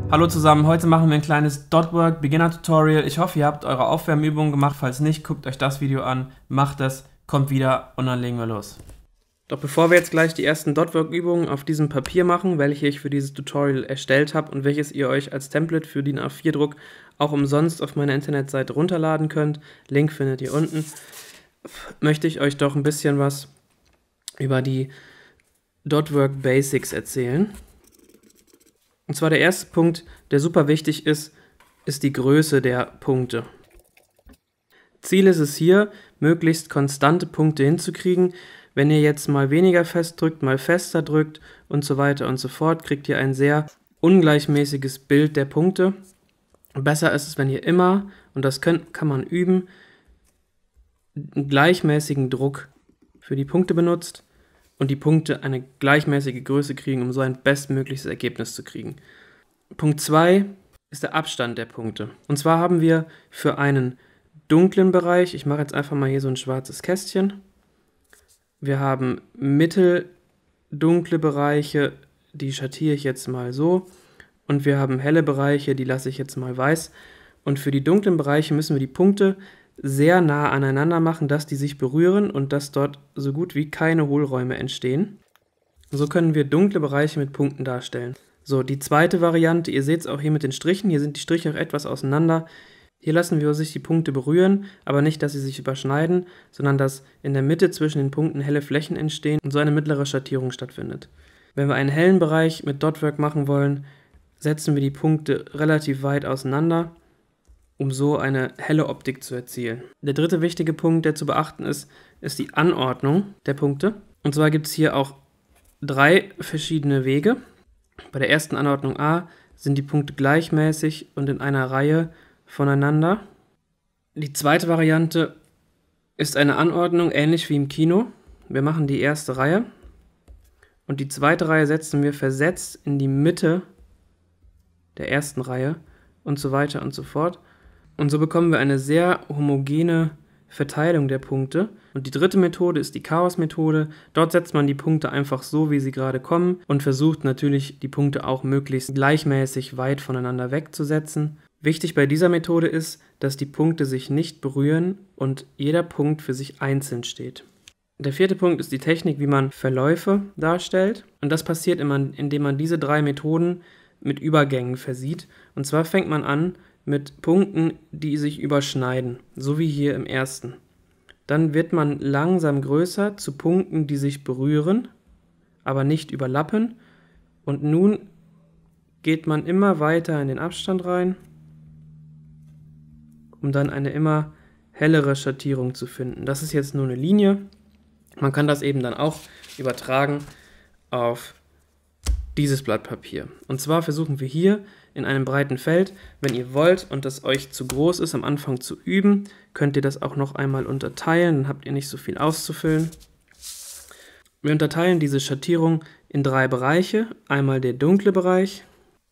Hallo zusammen, heute machen wir ein kleines Dotwork Beginner Tutorial. Ich hoffe, ihr habt eure Aufwärmübungen gemacht. Falls nicht, guckt euch das Video an, macht es, kommt wieder und dann legen wir los. Doch bevor wir jetzt gleich die ersten Dotwork-Übungen auf diesem Papier machen, welche ich für dieses Tutorial erstellt habe und welches ihr euch als Template für DIN A4-Druck auch umsonst auf meiner Internetseite runterladen könnt, Link findet ihr unten, möchte ich euch doch ein bisschen was über die Dotwork Basics erzählen. Und zwar der erste Punkt, der super wichtig ist, ist die Größe der Punkte. Ziel ist es hier, möglichst konstante Punkte hinzukriegen. Wenn ihr jetzt mal weniger fest drückt, mal fester drückt und so weiter und so fort, kriegt ihr ein sehr ungleichmäßiges Bild der Punkte. Besser ist es, wenn ihr immer, und das kann man üben, einen gleichmäßigen Druck für die Punkte benutzt und die Punkte eine gleichmäßige Größe kriegen, um so ein bestmögliches Ergebnis zu kriegen. Punkt 2 ist der Abstand der Punkte. Und zwar haben wir für einen dunklen Bereich, ich mache jetzt einfach mal hier so ein schwarzes Kästchen, wir haben mitteldunkle Bereiche, die schattiere ich jetzt mal so, und wir haben helle Bereiche, die lasse ich jetzt mal weiß. Und für die dunklen Bereiche müssen wir die Punkte sehr nah aneinander machen, dass die sich berühren und dass dort so gut wie keine Hohlräume entstehen. So können wir dunkle Bereiche mit Punkten darstellen. So, die zweite Variante, ihr seht es auch hier mit den Strichen, hier sind die Striche auch etwas auseinander. Hier lassen wir sich die Punkte berühren, aber nicht, dass sie sich überschneiden, sondern dass in der Mitte zwischen den Punkten helle Flächen entstehen und so eine mittlere Schattierung stattfindet. Wenn wir einen hellen Bereich mit Dotwork machen wollen, setzen wir die Punkte relativ weit auseinander, um so eine helle Optik zu erzielen. Der dritte wichtige Punkt, der zu beachten ist, ist die Anordnung der Punkte. Und zwar gibt es hier auch 3 verschiedene Wege. Bei der ersten Anordnung A sind die Punkte gleichmäßig und in einer Reihe voneinander. Die zweite Variante ist eine Anordnung ähnlich wie im Kino. Wir machen die erste Reihe und die zweite Reihe setzen wir versetzt in die Mitte der ersten Reihe und so weiter und so fort. Und so bekommen wir eine sehr homogene Verteilung der Punkte. Und die dritte Methode ist die Chaos-Methode. Dort setzt man die Punkte einfach so, wie sie gerade kommen und versucht natürlich, die Punkte auch möglichst gleichmäßig weit voneinander wegzusetzen. Wichtig bei dieser Methode ist, dass die Punkte sich nicht berühren und jeder Punkt für sich einzeln steht. Der vierte Punkt ist die Technik, wie man Verläufe darstellt. Und das passiert immer, indem man diese 3 Methoden mit Übergängen versieht. Und zwar fängt man an mit Punkten, die sich überschneiden, so wie hier im ersten. Dann wird man langsam größer zu Punkten, die sich berühren, aber nicht überlappen. Und nun geht man immer weiter in den Abstand rein, um dann eine immer hellere Schattierung zu finden. Das ist jetzt nur eine Linie. Man kann das eben dann auch übertragen auf dieses Blatt Papier. Und zwar versuchen wir hier in einem breiten Feld, wenn ihr wollt und das euch zu groß ist, am Anfang zu üben, könnt ihr das auch noch einmal unterteilen, dann habt ihr nicht so viel auszufüllen. Wir unterteilen diese Schattierung in 3 Bereiche, einmal der dunkle Bereich,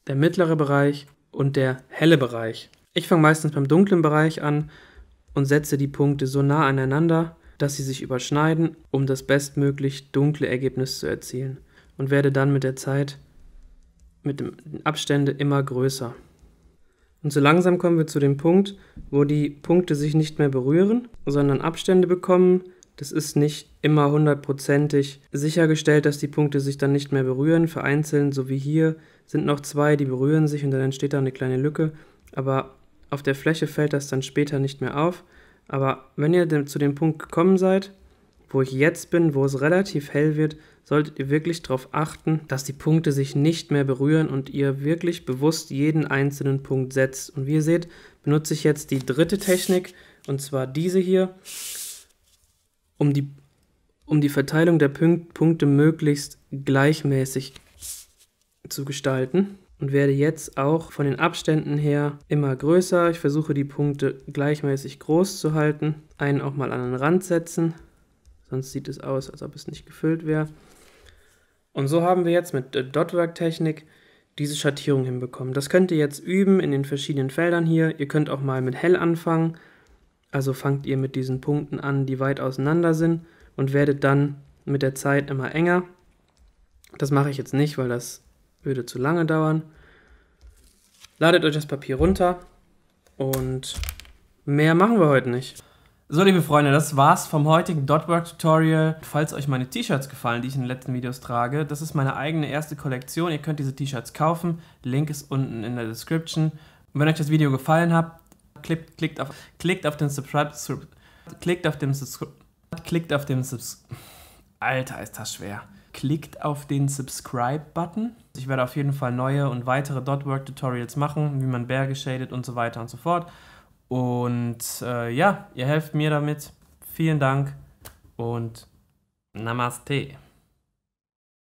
der mittlere Bereich und der helle Bereich. Ich fange meistens beim dunklen Bereich an und setze die Punkte so nah aneinander, dass sie sich überschneiden, um das bestmöglich dunkle Ergebnis zu erzielen. Und werde dann mit der Zeit mit den Abständen immer größer. Und so langsam kommen wir zu dem Punkt, wo die Punkte sich nicht mehr berühren, sondern Abstände bekommen. Das ist nicht immer hundertprozentig sichergestellt, dass die Punkte sich dann nicht mehr berühren. Vereinzelt, so wie hier, sind noch 2, die berühren sich und dann entsteht da eine kleine Lücke. Aber auf der Fläche fällt das dann später nicht mehr auf. Aber wenn ihr zu dem Punkt gekommen seid, wo ich jetzt bin, wo es relativ hell wird, solltet ihr wirklich darauf achten, dass die Punkte sich nicht mehr berühren und ihr wirklich bewusst jeden einzelnen Punkt setzt. Und wie ihr seht, benutze ich jetzt die dritte Technik, und zwar diese hier, um die Verteilung der Punkte möglichst gleichmäßig zu gestalten. Und werde jetzt auch von den Abständen her immer größer. Ich versuche die Punkte gleichmäßig groß zu halten. Einen auch mal an den Rand setzen. Sonst sieht es aus, als ob es nicht gefüllt wäre. Und so haben wir jetzt mit der Dotwork-Technik diese Schattierung hinbekommen. Das könnt ihr jetzt üben in den verschiedenen Feldern hier. Ihr könnt auch mal mit hell anfangen. Also fangt ihr mit diesen Punkten an, die weit auseinander sind und werdet dann mit der Zeit immer enger. Das mache ich jetzt nicht, weil das würde zu lange dauern. Ladet euch das Papier runter und mehr machen wir heute nicht. So, liebe Freunde, das war's vom heutigen Dotwork-Tutorial. Falls euch meine T-Shirts gefallen, die ich in den letzten Videos trage, das ist meine eigene erste Kollektion. Ihr könnt diese T-Shirts kaufen. Link ist unten in der Description. Und wenn euch das Video gefallen hat, klickt auf den Subscribe. Alter, ist das schwer. Klickt auf den Subscribe-Button. Ich werde auf jeden Fall neue und weitere Dotwork-Tutorials machen, wie man Berge shadet und so weiter und so fort. Und ja, ihr helft mir damit. Vielen Dank und Namaste.